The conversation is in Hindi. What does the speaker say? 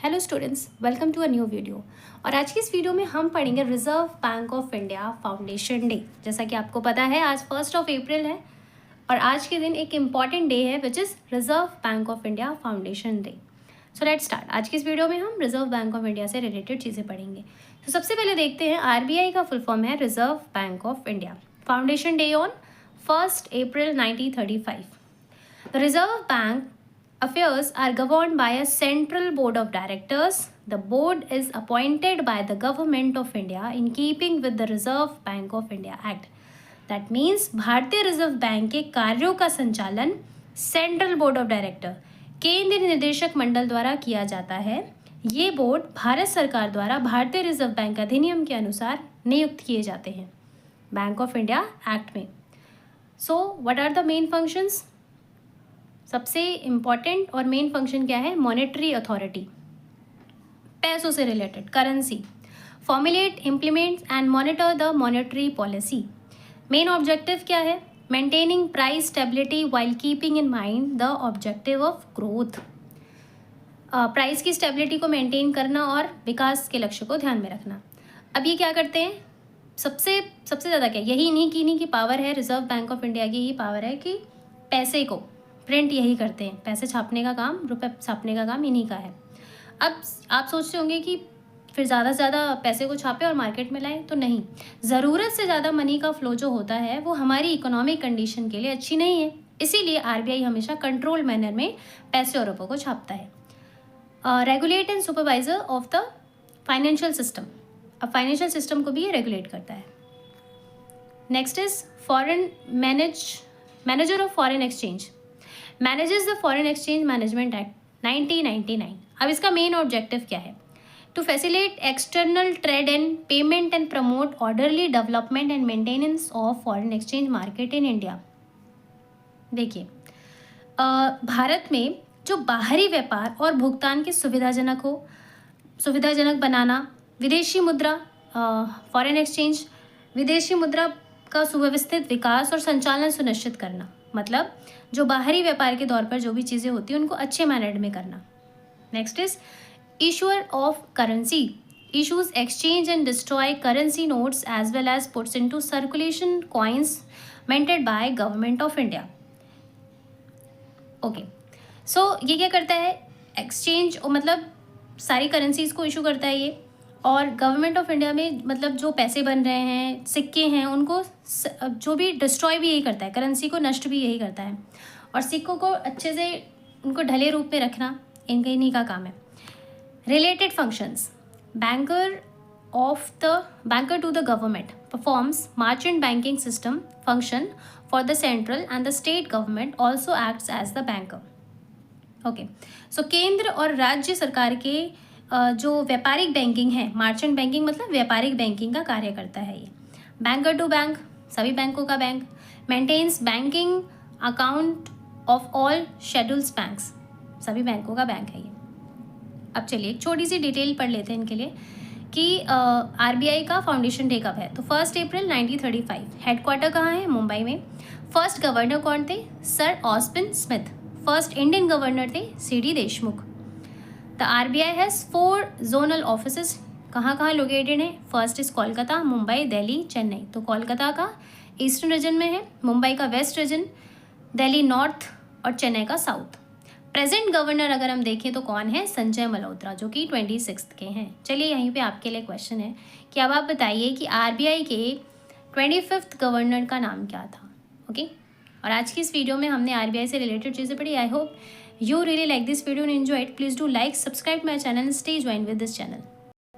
Hello students, welcome to a new video. और आज की इस वीडियो में हम पढ़ेंगे Reserve Bank of India foundation day. जैसा कि आपको पता है आज 1 अप्रैल है और आज के दिन एक इम्पॉर्टेंट डे है which is reserve Bank of India foundation day. So let's start. आज की इस वीडियो में हम रिजर्व बैंक ऑफ इंडिया से रिलेटेड चीज़ें पढ़ेंगे। तो सबसे पहले देखते हैं आरबीआई का फुल फॉर्म है reserve Bank of India. Foundation day on 1 April 1935। The Reserve Bank affairs are governed by a central board of directors. The board is appointed by the government of India in keeping with the Reserve Bank of India Act. That means भारतीय रिजर्व बैंक के कार्यों का संचालन सेंट्रल बोर्ड ऑफ डायरेक्टर केंद्रीय निदेशक मंडल द्वारा किया जाता है। ये बोर्ड भारत सरकार द्वारा भारतीय रिजर्व बैंक अधिनियम के अनुसार नियुक्त किए जाते हैं बैंक ऑफ इंडिया एक्ट में। So what are the main functions? सबसे इम्पॉर्टेंट और मेन फंक्शन क्या है? मॉनेटरी अथॉरिटी, पैसों से related, currency, formulate, implement and monitor the monetary policy. Main objective क्या है? Maintaining price stability while keeping in mind the objective of growth. Price की स्टेबिलिटी को मेंटेन करना और विकास के लक्ष्य को ध्यान में रखना। अब ये क्या करते हैं? सबसे ज़्यादा क्या, यही इन्हीं की पावर है, रिजर्व बैंक ऑफ इंडिया की ही पावर है कि पैसे को प्रिंट यही करते हैं। पैसे छापने का काम, रुपए छापने का काम इन्हीं का है। अब आप सोचते होंगे कि फिर ज़्यादा से ज़्यादा पैसे को छापे और मार्केट में लाएं, तो नहीं। ज़रूरत से ज़्यादा मनी का फ्लो जो होता है वो हमारी इकोनॉमिक कंडीशन के लिए अच्छी नहीं है। इसीलिए आरबीआई हमेशा कंट्रोल मैनर में पैसे और रुपयों को छापता है। Regulate and supervisor of the financial system. अब फाइनेंशियल सिस्टम को भी ये रेगुलेट करता है। Next is foreign manager of foreign exchange, manages the foreign exchange management act 1999। अब इसका मेन ऑब्जेक्टिव क्या है? To facilitate external trade and payment and promote orderly development and maintenance of foreign exchange market in India. देखिए, भारत में जो बाहरी व्यापार और भुगतान के सुविधाजनक बनाना, विदेशी मुद्रा फॉरेन एक्सचेंज, विदेशी मुद्रा का सुव्यवस्थित विकास और संचालन सुनिश्चित करना। मतलब जो बाहरी व्यापार के तौर पर जो भी चीज़ें होती हैं उनको अच्छे मैनर में करना। Next is issuer of currency, issues exchange and destroy currency notes as well as puts into circulation coins maintained by government of India. Okay, so ये क्या करता है? एक्सचेंज, मतलब सारी करेंसीज को इशू करता है ये। और गवर्नमेंट ऑफ इंडिया में मतलब जो पैसे बन रहे हैं, सिक्के हैं, उनको जो भी डिस्ट्रॉय भी यही करता है, करेंसी को नष्ट भी यही करता है। और सिक्कों को अच्छे से उनको ढले रूप में रखना इन्हीं का काम है। Related functions, banker to the government performs merchant banking system function for the central and the state government also acts as the banker. Okay, so केंद्र और राज्य सरकार के जो व्यापारिक बैंकिंग है, मर्चेंट बैंकिंग मतलब व्यापारिक बैंकिंग का कार्य करता है ये। बैंकर टू बैंक, सभी बैंकों का bank. Maintains banking account of all schedules banks, सभी बैंकों का बैंक है ये। अब चलिए एक छोटी सी डिटेल पढ़ लेते हैं इनके लिए कि आरबीआई का फाउंडेशन डे कब है। तो 1 अप्रैल 1935। हेडक्वार्टर कहाँ है? मुंबई में। फर्स्ट गवर्नर कौन थे? Sir Osborne Smith. First Indian governor थे CD Deshmukh. The RBI has 4 zonal offices. कहाँ लोकेटेड है? First is Kolkata, Mumbai, Delhi, Chennai. तो कोलकाता का ईस्टर्न रीजन में है, मुंबई का वेस्ट रीजन, दिल्ली नॉर्थ और चेन्नई का साउथ। प्रेजेंट गवर्नर अगर हम देखें तो कौन है? संजय मल्होत्रा, जो कि 26 के हैं। चलिए यहीं पे आपके लिए क्वेश्चन है कि अब आप बताइए कि आरबीआई के 25th गवर्नर का नाम क्या था? ओके, और आज की इस वीडियो में हमने आरबीआई से रिलेटेड चीज़ें पढ़ी। I hope you really like this video and enjoy it. Please do like, subscribe my channel and stay joined with this channel.